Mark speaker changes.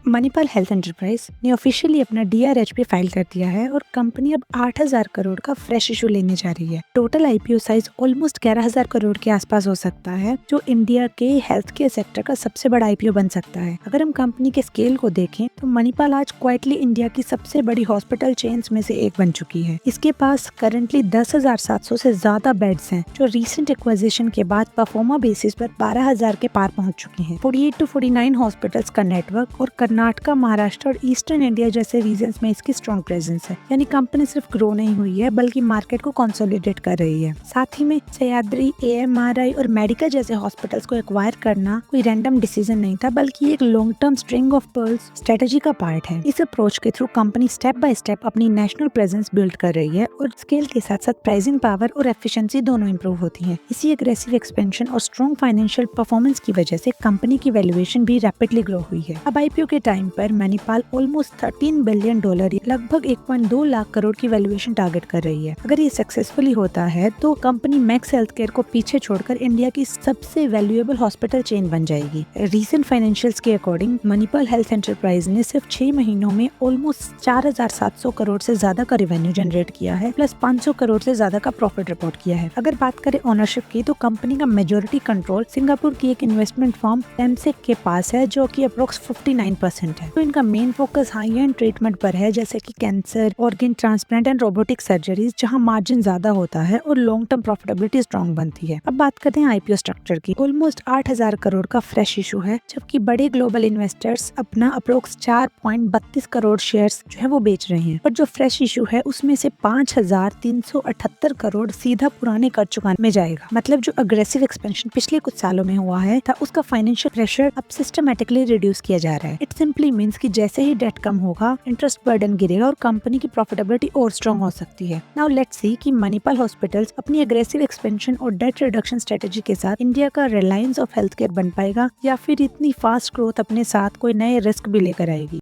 Speaker 1: Manipal health enterprise ने officially अपना DRHP file कर दिया है और कंपनी अब 8,000 करोड़ का फ्रेश इशू लेने जा रही है। Total IPO size almost 11,000 crore के आसपास हो सकता है, जो इंडिया के हेल्थ केयर सेक्टर का सबसे बड़ा IPO बन सकता है। अगर हम कंपनी के स्केल को देखें तो मणिपाल आज क्वाइटली इंडिया की सबसे बड़ी हॉस्पिटल चेन्स में से एक बन चुकी है। इसके पास करंटली 10,700 से ज्यादा बेड्स हैं, जो रिसेंट एक्विजिशन के बाद परफॉर्मा बेसिस पर 12,000 के पार पहुंच चुकी हैं। 48 to 49 हॉस्पिटल्स का नेटवर्क और कर्नाटका, महाराष्ट्र और ईस्टर्न इंडिया जैसे रीजन्स में इसकी स्ट्रॉन्ग प्रेजेंस है। यानी कंपनी सिर्फ ग्रो नहीं हुई है बल्कि मार्केट को कंसोलिडेट कर रही है। साथ ही में सह्याद्री, AMRI और मेडिका जैसे हॉस्पिटल्स को एक्वायर करना कोई रैंडम डिसीजन नहीं था, बल्कि एक long term string of pearls strategy का पार्ट है। इस अप्रोच के through company step by step अपनी नेशनल प्रेजेंस बिल्ड कर रही है और स्केल के साथ साथ प्राइसिंग पावर और एफिशिएंसी दोनों इंप्रूव होती है। इसी एग्रेसिव एक्सपेंशन और स्ट्रॉन्ग फाइनेंशियल परफॉर्मेंस की वजह से कंपनी की वैल्यूएशन भी रैपिडली ग्रो हुई है। अब IPO के टाइम पर मणिपाल ऑलमोस्ट $13 बिलियन लगभग 1.2 लाख करोड़ की वैल्यूएशन टारगेट कर रही है। अगर ये सक्सेसफुली होता है तो कंपनी मैक्स हेल्थ केयर को पीछे छोड़कर इंडिया की सबसे वैल्यूएबल हॉस्पिटल चेन बन जाएगी। रीसेंट फाइनेंशियल्स के अकॉर्डिंग मणिपाल हेल्थ एंटरप्राइज ने सिर्फ 6 महीनों में ऑलमोस्ट 4,700 करोड़ से ज्यादा का रेवेन्यू जनरेट किया है, प्लस 500 करोड़ से ज्यादा का प्रॉफिट रिपोर्ट किया है। अगर बात करें ओनरशिप की तो कंपनी का मेजोरिटी कंट्रोल सिंगापुर की एक इन्वेस्टमेंट फर्म टेमसेक के पास है, जो कि अप्रोक्स 59% है। तो इनका main focus high and treatment पर है, जैसे कि cancer, organ transplant and robotic surgeries, जहां मार्जिन ज्यादा होता है और लॉन्ग टर्म प्रॉफिटेबिलिटी स्ट्रॉन्ग बनती है। अब बात करते हैं IPO स्ट्रक्चर की। ऑलमोस्ट 8,000 करोड़ का फ्रेश इशू है, जबकि बड़े ग्लोबल इन्वेस्टर्स अपना अप्रोक्स 4.32 करोड़ शेयर्स जो है वो बेच रहे हैं। पर जो फ्रेश इशू है उसमें से 5,378 करोड़ सीधा पुराने कर चुकाने में जाएगा। मतलब जो अग्रेसिव एक्सपेंशन पिछले कुछ सालों में हुआ है था, उसका फाइनेंशियल प्रेशर अब सिस्टमैटिकली रिड्यूस किया जा रहा है। इट सिंपली मींस कि जैसे ही डेट कम होगा, इंटरेस्ट बर्डन गिरेगा और कंपनी की प्रॉफिटेबिलिटी और स्ट्रॉन्ग हो सकती है। नाउ लेट्स सी कि मणिपाल हॉस्पिटल्स अपनी अग्रेसिव एक्सपेंशन और डेट रिडक्शन स्ट्रेटेजी के साथ इंडिया का रिलायंस ऑफ हेल्थ केयर बन पाएगा, या फिर इतनी फास्ट ग्रोथ अपने साथ कोई नए रिस्क भी लेकर आएगी।